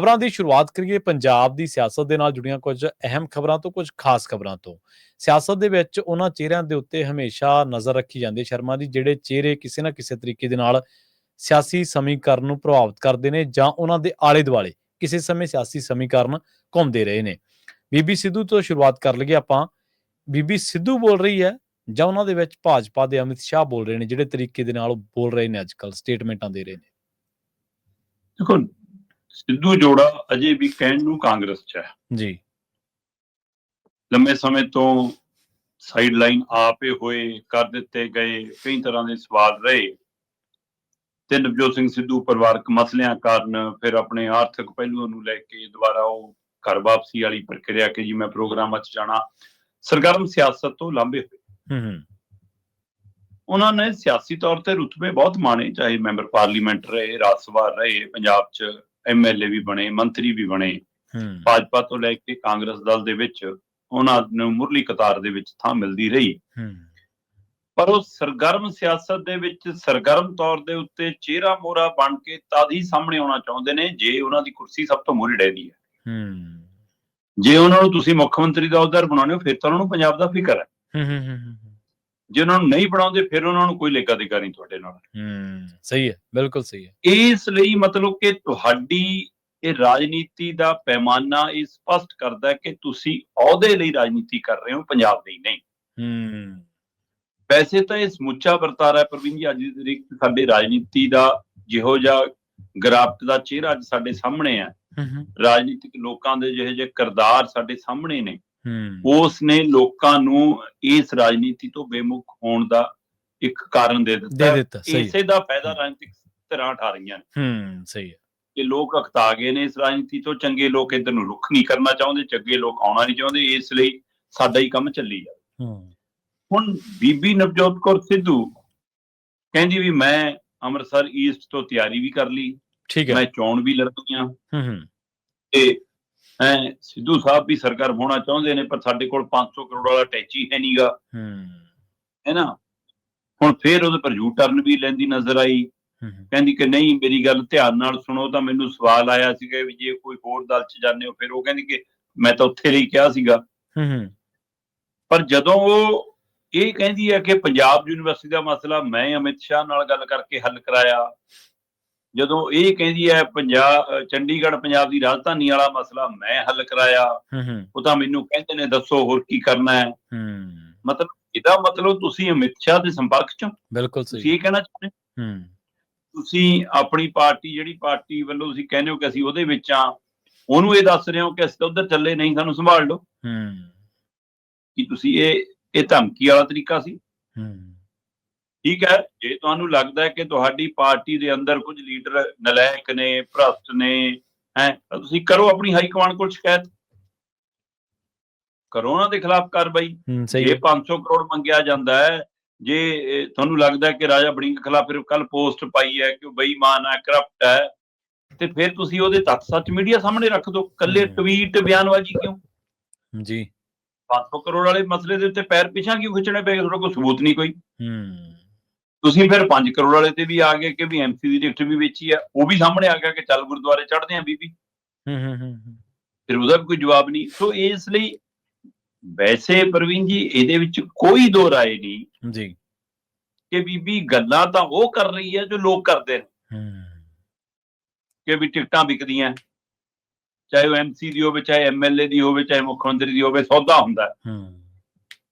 ਖਬਰਾਂ ਦੀ ਸ਼ੁਰੂਆਤ ਕਰੀਏ ਪੰਜਾਬ ਦੀ ਸਿਆਸਤ ਦੇ ਨਾਲ ਜੁੜੀਆਂ ਕੁਝ ਅਹਿਮ ਖਬਰਾਂ ਤੋਂ, ਕੁਝ ਖਾਸ ਖਬਰਾਂ ਤੋਂ। ਸਿਆਸਤ ਦੇ ਵਿੱਚ ਉਹਨਾਂ ਚਿਹਰਿਆਂ ਦੇ ਉੱਤੇ ਹਮੇਸ਼ਾ ਨਜ਼ਰ ਰੱਖੀ ਜਾਂਦੀ ਹੈ ਸ਼ਰਮਾ ਜੀ, ਜਿਹੜੇ ਚਿਹਰੇ ਕਿਸੇ ਨਾ ਕਿਸੇ ਤਰੀਕੇ ਦੇ ਨਾਲ ਸਿਆਸੀ ਸਮੀਕਰਨ ਨੂੰ ਪ੍ਰਭਾਵਿਤ ਕਰਦੇ ਨੇ ਜਾਂ ਉਹਨਾਂ ਦੇ ਆਲੇ ਦੁਆਲੇ ਕਿਸੇ ਸਮੇਂ ਸਿਆਸੀ ਸਮੀਕਰਨ ਘੁੰਮਦੇ ਰਹੇ ਨੇ। ਬੀਬੀ ਸਿੱਧੂ ਤੋਂ ਸ਼ੁਰੂਆਤ ਕਰ ਲਈਏ ਆਪਾਂ। ਬੀਬੀ ਸਿੱਧੂ ਬੋਲ ਰਹੀ ਹੈ ਜਾਂ ਉਹਨਾਂ ਦੇ ਵਿੱਚ ਭਾਜਪਾ ਦੇ ਅਮਿਤ ਸ਼ਾਹ ਬੋਲ ਰਹੇ ਨੇ, ਜਿਹੜੇ ਤਰੀਕੇ ਦੇ ਨਾਲ ਉਹ ਬੋਲ ਰਹੇ ਨੇ, ਅੱਜ ਕੱਲ੍ਹ ਸਟੇਟਮੈਂਟਾਂ ਦੇ ਰਹੇ ਨੇ? ਦੇਖੋ, ਸਿੱਧੂ ਜੋੜਾ ਅਜੇ ਵੀ ਕਹਿਣ ਨੂੰ ਕਾਂਗਰਸ 'ਚ ਹੈ ਜੀ। ਲੰਮੇ ਸਮੇਂ ਤੋਂ ਸਾਈਡ ਲਾਈਨ ਆਪੇ ਹੋਏ, ਕਰ ਦਿੱਤੇ ਗਏ, ਕਈ ਤਰ੍ਹਾਂ ਦੇ ਸਵਾਲ ਰਹੇ ਤੇ ਨਵਜੋਤ ਸਿੰਘ ਸਿੱਧੂ ਪਰਿਵਾਰਕ ਮਸਲਿਆਂ ਕਾਰਨ ਫਿਰ ਆਪਣੇ ਆਰਥਿਕ ਪਹਿਲੂਆਂ ਨੂੰ ਲੈ ਕੇ ਦੁਬਾਰਾ ਉਹ ਘਰ ਵਾਪਸੀ ਵਾਲੀ ਪ੍ਰਕਿਰਿਆ ਕਿ ਜੀ ਮੈਂ ਪ੍ਰੋਗਰਾਮਾਂ 'ਚ ਜਾਣਾ, ਸਰਗਰਮ ਸਿਆਸਤ ਤੋਂ ਲਾਂਭੇ ਹੋਏ। ਉਹਨਾਂ ਨੇ ਸਿਆਸੀ ਤੌਰ ਤੇ ਰੁਤਬੇ ਬਹੁਤ ਮਾਣੇ, ਚਾਹੇ ਮੈਂਬਰ ਪਾਰਲੀਮੈਂਟ ਰਹੇ, ਰਾਜ ਸਭਾ ਰਹੇ, ਪੰਜਾਬ 'ਚ MLA ਵੀ ਬਣੇ, ਮੰਤਰੀ ਵੀ ਬਣੇ। ਭਾਜਪਾ ਤੋਂ ਲੈ ਕੇ ਕਾਂਗਰਸ ਦਲ ਦੇ ਵਿੱਚ ਉਹਨਾਂ ਨੂੰ ਮੁੱਢਲੀ ਕਤਾਰ ਦੇ ਵਿੱਚ ਥਾਂ ਮਿਲਦੀ ਰਹੀ। ਪਰ ਉਹ ਸਰਗਰਮ ਸਿਆਸਤ ਦੇ ਵਿੱਚ ਸਰਗਰਮ ਤੌਰ ਦੇ ਉੱਤੇ ਚਿਹਰਾ ਮੋਹਰਾ ਬਣ ਕੇ ਤਦ ਹੀ ਸਾਹਮਣੇ ਆਉਣਾ ਚਾਹੁੰਦੇ ਨੇ ਜੇ ਉਹਨਾਂ ਦੀ ਕੁਰਸੀ ਸਭ ਤੋਂ ਮੂਹਰੇ ਡਹਿੰਦੀ ਹੈ। ਜੇ ਉਹਨਾਂ ਨੂੰ ਤੁਸੀਂ ਮੁੱਖ ਮੰਤਰੀ ਦਾ ਅਹੁਦਾ ਬਣਾਉਂਦੇ ਹੋ ਫਿਰ ਤਾਂ ਉਹਨਾਂ ਨੂੰ ਪੰਜਾਬ ਦਾ ਫਿਕਰ ਹੈ। ਜੇ ਉਹਨਾਂ ਨੂੰ ਨਹੀਂ ਬਣਾਉਂਦੇ ਫਿਰ ਉਹਨਾਂ ਨੂੰ ਕੋਈ ਲੇਖਾ ਦੇਗਾ ਨਹੀਂ ਤੁਹਾਡੇ ਨਾਲ। ਸਹੀ ਹੈ, ਬਿਲਕੁਲ ਸਹੀ ਹੈ। ਇਸ ਲਈ ਮਤਲਬ ਕਿ ਤੁਹਾਡੀ ਇਹ ਰਾਜਨੀਤੀ ਦਾ ਪੈਮਾਨਾ ਇਹ ਸਪਸ਼ਟ ਕਰਦਾ ਹੈ ਕਿ ਤੁਸੀਂ ਅਹੁਦੇ ਲਈ ਰਾਜਨੀਤੀ ਕਰ ਰਹੇ ਹੋ, ਪੰਜਾਬ ਲਈ ਨਹੀਂ। ਵੈਸੇ ਤਾਂ ਇਹ ਸਮੁੱਚਾ ਵਰਤਾਰਾ ਹੈ ਪ੍ਰਵੀਨ ਜੀ, ਅੱਜ ਦੀ ਤਰੀਕ ਸਾਡੇ ਰਾਜਨੀਤੀ ਦਾ ਜਿਹੋ ਜਿਹਾ ਗਿਰਾਵਟ ਦਾ ਚਿਹਰਾ ਅੱਜ ਸਾਡੇ ਸਾਹਮਣੇ ਹੈ, ਰਾਜਨੀਤਿਕ ਲੋਕਾਂ ਦੇ ਜਿਹੇ ਜਿਹੇ ਕਿਰਦਾਰ ਸਾਡੇ ਸਾਹਮਣੇ ਨੇ, ਉਸ ਨੇ ਲੋਕਾਂ ਨੂੰ ਇਸ ਰਾਜਨੀਤੀ ਤੋਂ ਬੇਮੁਖ ਹੋਣ ਦਾ ਇੱਕ ਕਾਰਨ ਦੇ ਦਿੱਤਾ। ਇਸੇ ਦਾ ਫਾਇਦਾ ਰਾਜਨੀਤਿਕ ਧਿਰਾਂ ਉਠਾ ਰਹੀਆਂ ਨੇ। ਸਹੀ ਹੈ ਕਿ ਲੋਕ ਅਕਤਾ ਗਏ ਨੇ ਇਸ ਰਾਜਨੀਤੀ ਤੋਂ, ਚੰਗੇ ਲੋਕ ਇੱਧਰ ਨੂੰ ਰੁੱਖ ਨਹੀਂ ਕਰਨਾ ਚਾਹੁੰਦੇ, ਚੰਗੇ ਲੋਕ ਆਉਣਾ ਨਹੀਂ ਚਾਹੁੰਦੇ, ਇਸ ਲਈ ਸਾਡਾ ਹੀ ਕੰਮ ਚੱਲੀ ਜਾਵੇ। ਹੁਣ ਬੀਬੀ ਨਵਜੋਤ ਕੌਰ ਸਿੱਧੂ ਕਹਿੰਦੀ ਵੀ ਮੈਂ ਅੰਮ੍ਰਿਤਸਰ ਈਸਟ ਤੋਂ ਤਿਆਰੀ ਵੀ ਕਰ ਲਈ, ਮੈਂ ਚੋਣ ਵੀ ਲੜਨੀ ਆ ਤੇ ਸਿੱਧੂ ਸਾਹਿਬ ਵੀ ਸਰਗਰਮ ਹੋਣਾ ਚਾਹੁੰਦੇ ਨੇ, ਪਰ ਸਾਡੇ ਕੋਲ 500 ਕਰੋੜ ਵਾਲਾ ਟੈਚੀ ਹੈ ਨੀਗਾ, ਹੈ ਨਾ। ਹੁਣ ਫੇਰ ਉਹਦੇ ਪਰ ਯੂ ਟਰਨ ਵੀ ਲੈਂਦੀ ਨਜ਼ਰ ਆਈ, ਕਹਿੰਦੀ ਕਿ ਨਹੀਂ ਮੇਰੀ ਗੱਲ ਧਿਆਨ ਨਾਲ ਸੁਣੋ, ਤਾਂ ਮੈਨੂੰ ਸਵਾਲ ਆਇਆ ਸੀਗਾ ਵੀ ਜੇ ਕੋਈ ਹੋਰ ਦਲ 'ਚ ਜਾਂਦੇ ਹੋ, ਫਿਰ ਉਹ ਕਹਿੰਦੀ ਕਿ ਮੈਂ ਤਾਂ ਉੱਥੇ ਲਈ ਕਿਹਾ ਸੀਗਾ। ਪਰ ਜਦੋਂ ਉਹ ਇਹ ਕਹਿੰਦੀ ਹੈ ਕਿ ਪੰਜਾਬ ਯੂਨੀਵਰਸਿਟੀ ਦਾ ਮਸਲਾ ਮੈਂ ਅਮਿਤ ਸ਼ਾਹ ਨਾਲ ਗੱਲ ਕਰਕੇ ਹੱਲ ਕਰਾਇਆ, ਜਦੋਂ ਇਹ ਕਹਿੰਦੀ ਹੈ ਚੰਡੀਗੜ੍ਹ ਪੰਜਾਬ ਦੀ ਰਾਜਧਾਨੀ ਵਾਲਾ ਮਸਲਾ ਮੈਂ ਹੱਲ ਕਰਾਇਆ, ਉਹ ਤਾਂ ਮੈਨੂੰ ਕਹਿੰਦੇ ਨੇ ਦੱਸੋ ਹੋਰ ਕੀ ਕਰਨਾ ਹੈ। ਮਤਲਬ ਇਹਦਾ ਮਤਲਬ ਤੁਸੀਂ ਅਮਿਤ ਸ਼ਾਹ ਦੇ ਸੰਪਰਕ 'ਚ ਹੋ। ਬਿਲਕੁਲ ਤੁਸੀਂ ਇਹ ਕਹਿਣਾ ਚਾਹੁੰਦੇ ਤੁਸੀਂ ਆਪਣੀ ਪਾਰਟੀ, ਜਿਹੜੀ ਪਾਰਟੀ ਵੱਲੋਂ ਤੁਸੀਂ ਕਹਿੰਦੇ ਹੋ ਕਿ ਅਸੀਂ ਉਹਦੇ ਵਿੱਚ ਆ, ਉਹਨੂੰ ਇਹ ਦੱਸ ਰਹੇ ਹੋ ਕਿ ਅਸੀਂ ਤਾਂ ਉੱਧਰ ਚੱਲੇ ਨਹੀਂ, ਸਾਨੂੰ ਸੰਭਾਲ ਲਓ। ਕੀ ਤੁਸੀਂ ਇਹ ਧਮਕੀ ਵਾਲਾ ਤਰੀਕਾ ਸੀ? ਠੀਕ ਹੈ, ਜੇ ਤੁਹਾਨੂੰ ਲੱਗਦਾ ਹੈ ਕਿ ਤੁਹਾਡੀ ਪਾਰਟੀ ਦੇ ਅੰਦਰ ਕੁਝ ਲੀਡਰ ਨਲਾਇਕ ਨੇ, ਭ੍ਰਸ਼ਟ ਨੇ, ਤਾਂ ਤੁਸੀਂ ਕਰੋ ਆਪਣੀ ਹਾਈ ਕਮਾਂਡ ਕੋਲ ਸ਼ਿਕਾਇਤ, ਕਰੋ ਉਹਨਾਂ ਦੇ ਖਿਲਾਫ ਕਾਰਵਾਈ। ਜੇ 500 ਕਰੋੜ ਮੰਗਿਆ ਜਾਂਦਾ ਹੈ, ਜੇ ਤੁਹਾਨੂੰ ਲੱਗਦਾ ਕਿ ਰਾਜਾ ਵੜਿੰਗ ਖਿਲਾਫ ਫਿਰ ਕੱਲ ਪੋਸਟ ਪਾਈ ਹੈ ਕਿ ਉਹ ਬੇਈਮਾਨ ਹੈ, ਕਰਪਟ ਹੈ, ਤੇ ਫਿਰ ਤੁਸੀਂ ਉਹਦੇ ਤੱਥ ਸੱਚ ਮੀਡੀਆ ਸਾਹਮਣੇ ਰੱਖ ਦਿਓ, ਕੱਲੇ ਟਵੀਟ ਬਿਆਨਬਾਜ਼ੀ ਕਿਉਂ? ਜੀ 500 ਕਰੋੜ ਵਾਲੇ ਮਸਲੇ ਦੇ ਉੱਤੇ ਪੈਰ ਪਿਛਾਂ ਕਿਉਂ ਖਿੱਚਣੇ ਪਏ? ਤੁਹਾਡੇ ਕੋਲ ਸਬੂਤ ਨਹੀਂ ਕੋਈ। ਤੁਸੀਂ ਫਿਰ 5 ਕਰੋੜ ਵਾਲੇ ਤੇ ਵੀ ਆ ਗਏ ਕਿ ਵੀ MC ਦੀ ਟਿਕਟ ਵੀ ਵੇਚੀ ਆ, ਉਹ ਵੀ ਸਾਹਮਣੇ ਆ ਗਿਆ ਕਿ ਚੱਲ ਗੁਰਦੁਆਰੇ ਚੜ੍ਹਦੇ ਆ ਬੀਬੀ, ਫਿਰ ਉਹਦਾ ਵੀ ਕੋਈ ਜਵਾਬ ਨਹੀਂ। ਸੋ ਇਸ ਲਈ ਵੈਸੇ ਪ੍ਰਵੀਨ ਜੀ ਇਹਦੇ ਵਿੱਚ ਕੋਈ ਦੋ ਰਾਏ ਨਹੀਂ ਜੀ ਕਿ ਬੀਬੀ ਗੱਲਾਂ ਤਾਂ ਉਹ ਕਰ ਰਹੀ ਹੈ ਜੋ ਲੋਕ ਕਰਦੇ ਨੇ, ਕਿ ਵੀ ਟਿਕਟਾਂ ਵਿਕਦੀਆਂ, ਚਾਹੇ ਉਹ MC ਦੀ ਹੋਵੇ, ਚਾਹੇ MLA ਦੀ ਹੋਵੇ, ਚਾਹੇ ਮੁੱਖ ਮੰਤਰੀ ਦੀ ਹੋਵੇ, ਸੌਦਾ ਹੁੰਦਾ।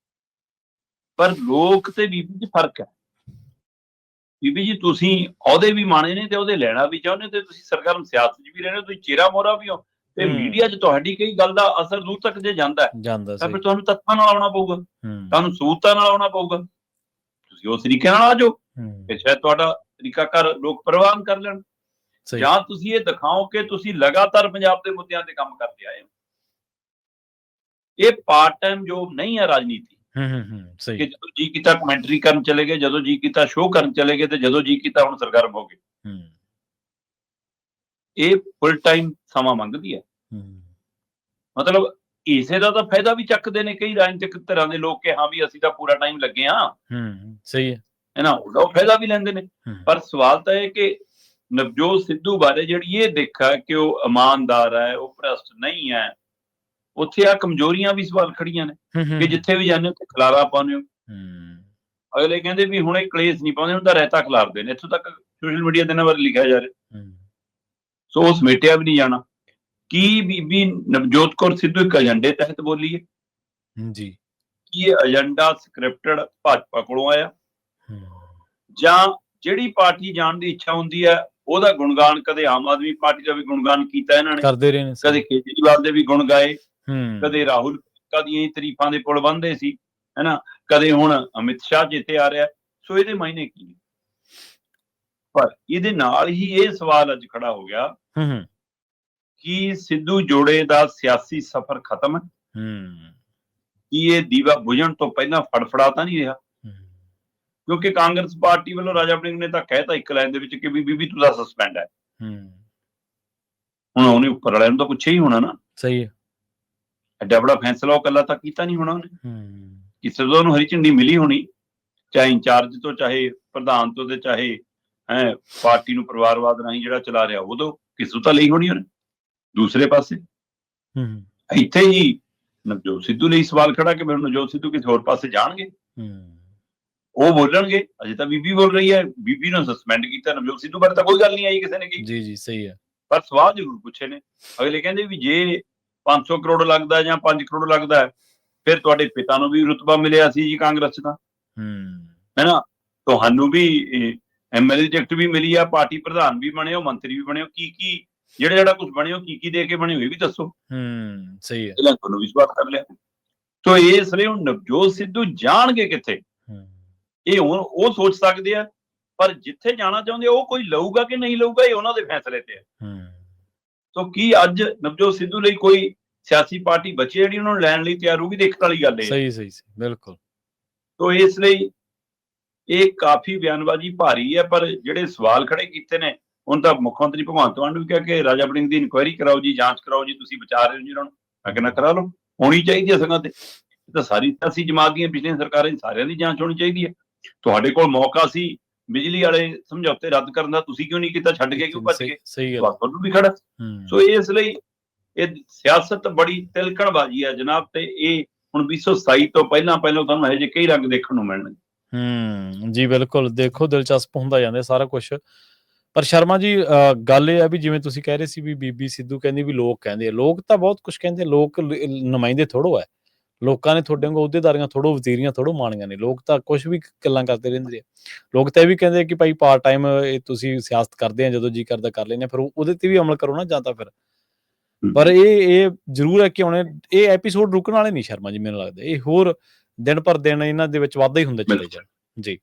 ਪਰ ਲੋਕ ਤੇ ਬੀਬੀ 'ਚ ਫਰਕ ਹੈ। ਬੀਬੀ ਜੀ ਤੁਸੀਂ ਅਹੁਦੇ ਵੀ ਮਾਣੇ ਨੇ ਤੇ ਉਹਦੇ ਲੈਣਾ ਵੀ ਚਾਹੁੰਦੇ, ਤੇ ਤੁਸੀਂ ਸਰਗਰਮ ਸਿਆਸਤ 'ਚ ਵੀ ਰਹਿੰਦੇ ਹੋ, ਤੁਸੀਂ ਚਿਹਰਾ ਮੋਹਰਾ ਵੀ ਹੋ, ਤੇ ਮੀਡੀਆ 'ਚ ਤੁਹਾਡੀ ਕਈ ਗੱਲ ਦਾ ਅਸਰ ਦੂਰ ਤੱਕ ਜੇ ਜਾਂਦਾ ਤਾਂ ਫਿਰ ਤੁਹਾਨੂੰ ਤੱਥਾਂ ਨਾਲ ਆਉਣਾ ਪਊਗਾ, ਤੁਹਾਨੂੰ ਸਬੂਤਾਂ ਨਾਲ ਆਉਣਾ ਪਊਗਾ। ਤੁਸੀਂ ਉਸ ਤਰੀਕੇ ਨਾਲ ਆ ਜਾਓ ਕਿ ਸ਼ਾਇਦ ਤੁਹਾਡਾ ਤਰੀਕਾ ਕਰ ਲੋਕ ਪ੍ਰਵਾਨ ਕਰ ਲੈਣ, ਜਾਂ ਤੁਸੀਂ ਇਹ ਦਿਖਾਓ ਕਿ ਤੁਸੀਂ ਲਗਾਤਾਰ ਪੰਜਾਬ ਦੇ ਮੁੱਦਿਆਂ ਤੇ ਕੰਮ ਕਰਦੇ ਆਏ ਹੋ। ਇਹ ਪਾਰਟ ਟਾਈਮ ਜੋਬ ਨਹੀਂ ਹੈ ਰਾਜਨੀਤੀ, ਕਿ ਜਦੋਂ ਜੀ ਕੀਤਾ ਕਮੈਂਟਰੀ ਕਰਨ ਚਲੇ ਗਏ, ਜਦੋਂ ਜੀ ਕੀਤਾ ਸ਼ੋਅ ਕਰਨ ਚਲੇ ਗਏ, ਤੇ ਜਦੋਂ ਜੀ ਕੀਤਾ ਹੁਣ ਸਰਗਰਮ ਹੋ ਗਏ। ਇਹ ਫੁੱਲ ਟਾਈਮ ਸਮਾਂ ਮੰਗਦੀ ਹੈ। ਮਤਲਬ ਇਸੇ ਦਾ ਤਾਂ ਫਾਇਦਾ ਵੀ ਚੱਕਦੇ ਨੇ ਕਈ ਰਾਜਨੀਤਿਕ ਧਿਰਾਂ ਦੇ ਲੋਕ ਕਿ ਹਾਂ ਵੀ ਅਸੀਂ ਤਾਂ ਪੂਰਾ ਟਾਈਮ ਲੱਗੇ ਹਾਂ, ਸਹੀ ਹੈ ਨਾ, ਉਹਦਾ ਫਾਇਦਾ ਵੀ ਲੈਂਦੇ ਨੇ। ਪਰ ਸਵਾਲ ਤਾਂ ਇਹ ਕਿ ਨਵਜੋਤ ਸਿੱਧੂ ਬਾਰੇ ਜਿਹੜੀ ਇਹ ਦਿੱਖ ਹੈ ਕਿ ਉਹ ਇਮਾਨਦਾਰ ਹੈ, ਉਹ ਭ੍ਰਸ਼ਟ ਨਹੀਂ ਹੈ, ਉੱਥੇ ਆ ਕਮਜ਼ੋਰੀਆਂ ਵੀ ਸਵਾਲ ਖੜੀਆਂ ਨੇ ਕਿ ਜਿੱਥੇ ਵੀ ਜਾਂਦੇ ਉੱਥੇ ਖਲਾਰਾ ਪਾਉਂਦੇ ਹੋ। ਅਗਲੇ ਕਹਿੰਦੇ ਵੀ ਹੁਣ ਇਹ ਕਲੇਸ਼ ਨਹੀਂ ਪਾਉਂਦੇ, ਹੁਣ ਤਾਂ ਰਹਿਤਾ ਖਿਲਾਰਦੇ ਨੇ। ਇੱਥੋਂ ਤੱਕ ਸੋਸ਼ਲ ਮੀਡੀਆ ਤੇ ਇਹਨਾਂ ਬਾਰੇ ਲਿਖਿਆ ਜਾ ਰਿਹਾ। ਸੋ ਉਹ ਸਮੇਟਿਆ ਵੀ ਨਹੀਂ ਜਾਣਾ। ਕੀ ਬੀਬੀ ਨਵਜੋਤ ਕੌਰ ਸਿੱਧੂ ਇੱਕ ਏਜੰਡੇ ਤਹਿਤ ਬੋਲੀ ਹੈ ਜੀ? ਕੀ ਇਹ ਏਜੰਡਾ ਸਕ੍ਰਿਪਟਡ ਭਾਜਪਾ ਕੋਲੋਂ ਆਇਆ, ਜਾਂ ਜਿਹੜੀ ਪਾਰਟੀ ਜਾਣ ਦੀ ਇੱਛਾ ਹੁੰਦੀ ਹੈ ਉਹਦਾ ਗੁਣਗਾਨ, ਕਦੇ ਆਮ ਆਦਮੀ ਪਾਰਟੀ ਦਾ ਵੀ ਗੁਣਗਾਨ ਕੀਤਾ ਇਹਨਾਂ ਨੇ, ਕਰਦੇ ਰਹੇ ਨੇ, ਕਦੇ ਕੇਜਰੀਵਾਲ ਦੇ ਵੀ ਗੁਣ ਗਾਏ, ਕਦੇ ਰਾਹੁਲ ਦੀਆਂ ਤਾਰੀਫਾਂ ਦੇ ਪੁਲ ਬੰਨ੍ਹਦੇ ਸੀ, ਹੈਨਾ, ਕਦੇ ਹੁਣ ਅਮਿਤ ਸ਼ਾਹ ਜਿੱਥੇ ਆ ਰਿਹਾ। ਸੋ ਇਹਦੇ ਮਾਇਨੇ ਕੀ ਨੇ? ਪਰ ਇਹਦੇ ਨਾਲ ਹੀ ਇਹ ਸਵਾਲ ਅੱਜ ਖੜਾ ਹੋ ਗਿਆ ਕਿ ਸਿੱਧੂ ਜੋੜੇ ਦਾ ਸਿਆਸੀ ਸਫ਼ਰ ਖਤਮ ਹੈ? ਕੀ ਇਹ ਦੀਵਾ ਬੁਝਣ ਤੋਂ ਪਹਿਲਾਂ ਫੜਫੜਾ ਤਾਂ ਨਹੀਂ ਰਿਹਾ? ਕਿਉਂਕਿ ਕਾਂਗਰਸ ਪਾਰਟੀ ਵੱਲੋਂ ਰਾਜਾ ਵੜਿੰਗ ਨੇ ਤਾਂ ਕਹਿਤਾ ਇੱਕ ਲਾਈਨ ਦੇ ਵਿੱਚ ਕਿ ਬੀਬੀ ਤੂੰ ਤਾਂ ਸਸਪੈਂਡ ਹੈ। ਹੁਣ ਉਹਨੇ ਉੱਪਰ ਵਾਲਿਆਂ ਨੂੰ ਤਾਂ ਪੁੱਛਿਆ ਹੀ ਹੋਣਾ ਨਾ। ਸਹੀ ਹੈ। ਐਡਾ ਬੜਾ ਫੈਸਲਾ ਉਹ ਇਕੱਲਾ ਤਾਂ ਕੀਤਾ ਨਹੀਂ ਹੋਣਾ ਉਹਨੇ। ਕਿਸੇ ਤੋਂ ਉਹਨੂੰ ਹਰੀ ਝੰਡੀ ਮਿਲੀ ਹੋਣੀ, ਚਾਹੇ ਇੰਚਾਰਜ ਤੋਂ, ਚਾਹੇ ਪ੍ਰਧਾਨ ਤੋਂ, ਤੇ ਚਾਹੇ ਪਾਰਟੀ ਨੂੰ ਪਰਿਵਾਰਵਾਦ ਰਾਹੀਂ ਜਿਹੜਾ ਚਲਾ ਰਿਹਾ ਉਦੋਂ ਕਿਸੇ ਤਾਂ ਲਈ ਹੋਣੀ ਉਹਨੇ। ਦੂਸਰੇ ਪਾਸੇ ਇੱਥੇ ਹੀ ਨਵਜੋਤ ਸਿੱਧੂ ਲਈ ਸਵਾਲ ਖੜਾ ਕਿ ਮੈਨੂੰ ਨਵਜੋਤ ਸਿੱਧੂ ਕਿਸੇ ਹੋਰ ਪਾਸੇ ਜਾਣਗੇ, ਉਹ ਬੋਲਣਗੇ। ਅਜੇ ਤਾਂ ਬੀਬੀ ਬੋਲ ਰਹੀ ਹੈ, ਬੀਬੀ ਨੂੰ ਸਸਪੈਂਡ ਕੀਤਾ, ਨਵਜੋਤ ਸਿੱਧੂ ਬਾਰੇ ਤਾਂ ਕੋਈ ਗੱਲ ਨਹੀਂ ਆਈ ਕਿਸੇ ਨੇ ਕੀ। ਜੀ ਸਹੀ ਹੈ। ਪਰ ਸਵਾਲ ਜ਼ਰੂਰ ਪੁੱਛੇ ਨੇ। ਅਗਲੇ ਕਹਿੰਦੇ ਵੀ ਜੇ 500 ਕਰੋੜ ਲੱਗਦਾ ਜਾਂ 5 ਕਰੋੜ ਲੱਗਦਾ ਫਿਰ ਤੁਹਾਡੇ ਪਿਤਾ ਨੂੰ ਵੀ ਰੁਤਬਾ ਮਿਲਿਆ ਸੀ ਜੀ ਕਾਂਗਰਸ 'ਚ ਤਾਂ, ਹੈਨਾ, ਤੁਹਾਨੂੰ ਵੀ MLA ਟਿਕਟ ਵੀ ਮਿਲੀ ਆ, ਪਾਰਟੀ ਪ੍ਰਧਾਨ ਵੀ ਬਣੇ ਹੋ, ਮੰਤਰੀ ਵੀ ਬਣੇ ਹੋ, ਕੀ ਜਿਹੜਾ ਕੁਝ ਬਣੇ ਹੋ ਕੀ ਦੇ ਕੇ ਬਣੇ ਹੋਏ ਵੀ ਦੱਸੋ। ਸਹੀ ਹੈ। ਤੁਹਾਨੂੰ ਵਿਸ਼ਵਾਸ ਕਰ ਲਿਆ। ਸੋ ਇਸ ਲਈ ਹੁਣ ਨਵਜੋਤ ਸਿੱਧੂ ਜਾਣਗੇ ਕਿੱਥੇ ਇਹ ਹੁਣ ਉਹ ਸੋਚ ਸਕਦੇ ਆ, ਪਰ ਜਿੱਥੇ ਜਾਣਾ ਚਾਹੁੰਦੇ ਉਹ ਕੋਈ ਲਊਗਾ ਕਿ ਨਹੀਂ ਲਊਗਾ ਇਹ ਉਹਨਾਂ ਦੇ ਫੈਸਲੇ ਤੇ ਹੈ। ਸੋ ਕੀ ਅੱਜ ਨਵਜੋਤ ਸਿੱਧੂ ਲਈ ਕੋਈ ਸਿਆਸੀ ਪਾਰਟੀ ਬਚੀ ਜਿਹੜੀ ਉਹਨਾਂ ਨੂੰ ਲੈਣ ਲਈ ਤਿਆਰ ਹੋਊਗੀ? ਦੇਖਣ ਵਾਲੀ ਗੱਲ ਹੈ। ਸਹੀ ਬਿਲਕੁਲ। ਸੋ ਇਸ ਲਈ ਇਹ ਕਾਫੀ ਬਿਆਨਬਾਜ਼ੀ ਭਾਰੀ ਹੈ। ਪਰ ਜਿਹੜੇ ਸਵਾਲ ਖੜੇ ਕੀਤੇ ਨੇ, ਹੁਣ ਤਾਂ ਮੁੱਖ ਮੰਤਰੀ ਭਗਵੰਤ ਮਾਨ ਨੂੰ ਵੀ ਕਿਹਾ ਕਿ ਰਾਜਾ ਵੜਿੰਗ ਦੀ ਇਨਕੁਆਇਰੀ ਕਰਾਓ ਜੀ, ਜਾਂਚ ਕਰਾਓ ਜੀ, ਤੁਸੀਂ ਵਿਚਾਰ ਰਹੇ ਹੋ ਜੀ ਉਹਨਾਂ ਨੂੰ, ਮੈਂ ਕਹਿੰਦਾ ਕਰਾ ਲਓ, ਹੋਣੀ ਚਾਹੀਦੀ ਹੈ ਸਗੋਂ। ਤੇ ਇਹ ਤਾਂ ਸਾਰੀ ਸਿਆਸੀ ਜਮਾਤ ਦੀਆਂ ਪਿਛਲੀਆਂ ਸਰਕਾਰਾਂ ਦੀ ਸਾਰਿਆਂ ਦੀ ਜਾਂਚ ਹੋਣੀ ਚਾਹੀਦੀ ਹੈ। ਤੁਹਾਡੇ ਕੋਲ ਮੌਕਾ ਸੀ ਬਿਜਲੀ ਵਾਲੇ ਸਮਝੌਤੇ ਰੱਦ ਕਰਨ ਦਾ, ਤੁਸੀਂ ਕਿਉਂ ਨਹੀਂ ਕੀਤਾ? ਛੱਡ ਕੇ ਕਿਉਂ ਭੱਜ ਗਏ? ਸਹੀ ਗੱਲ, ਤੁਹਾਨੂੰ ਵੀ ਖੜਾ। ਸੋ ਇਸ ਲਈ ਇਹ ਸਿਆਸਤ ਬੜੀ ਤਿਲਕਣਬਾਜ਼ੀ ਹੈ ਜਨਾਬ, ਤੇ ਇਹ ਹੁਣ 2027 ਤੋਂ ਪਹਿਲਾਂ ਤੁਹਾਨੂੰ ਇਹੋ ਜਿਹੇ ਕਈ ਰੰਗ ਦੇਖਣ ਨੂੰ ਮਿਲਣਗੇ। ਜੀ ਬਿਲਕੁਲ। ਦੇਖੋ ਦਿਲਚਸਪ ਹੁੰਦਾ ਜਾਂਦਾ ਸਾਰਾ ਕੁਝ। ਪਰ ਸ਼ਰਮਾ ਜੀ ਗੱਲ ਇਹ ਹੈ ਵੀ ਜਿਵੇਂ ਤੁਸੀਂ ਕਹਿ ਰਹੇ ਸੀ ਵੀ ਬੀਬੀ ਸਿੱਧੂ ਕਹਿੰਦੀ ਵੀ ਲੋਕ ਕਹਿੰਦੇ ਆ, ਲੋਕ ਤਾਂ ਬਹੁਤ ਕੁਝ ਕਹਿੰਦੇ, ਲੋਕ ਨੁਮਾਇੰਦੇ ਥੋੜੋ ਹੈ। ਲੋਕਾਂ ਨੇ ਤੁਹਾਡੇ ਵਾਂਗੂ ਅਹੁਦੇਦਾਰੀਆਂ ਥੋੜੋ, ਵਜ਼ੀਰੀਆਂ ਥੋੜੋ ਮਾਣੀਆਂ ਨੇ। ਲੋਕ ਤਾਂ ਕੁਝ ਵੀ ਗੱਲਾਂ ਕਰਦੇ ਰਹਿੰਦੇ ਆ। ਲੋਕ ਤਾਂ ਇਹ ਵੀ ਕਹਿੰਦੇ ਕਿ ਭਾਈ ਪਾਰਟ ਟਾਈਮ ਤੁਸੀਂ ਸਿਆਸਤ ਕਰਦੇ ਆ, ਜਦੋਂ ਜੀ ਕਰਦਾ ਕਰ ਲੈਂਦੇ, ਫਿਰ ਉਹਦੇ ਤੇ ਵੀ ਅਮਲ ਕਰੋ ਨਾ, ਜਾਂ ਤਾਂ ਫਿਰ। ਪਰ ਇਹ ਜ਼ਰੂਰ ਹੈ ਕਿ ਹੁਣ ਇਹ ਐਪੀਸੋਡ ਰੁਕਣ ਵਾਲੇ ਨਹੀਂ ਸ਼ਰਮਾ ਜੀ, ਮੈਨੂੰ ਲੱਗਦਾ ਇਹ ਹੋਰ ਦਿਨ ਪਰ ਦਿਨ ਇਹਨਾਂ ਦੇ ਵਿੱਚ ਵਾਧਾ ਹੀ ਹੁੰਦਾ ਚਲੇ ਜਾਣ। ਜੀ।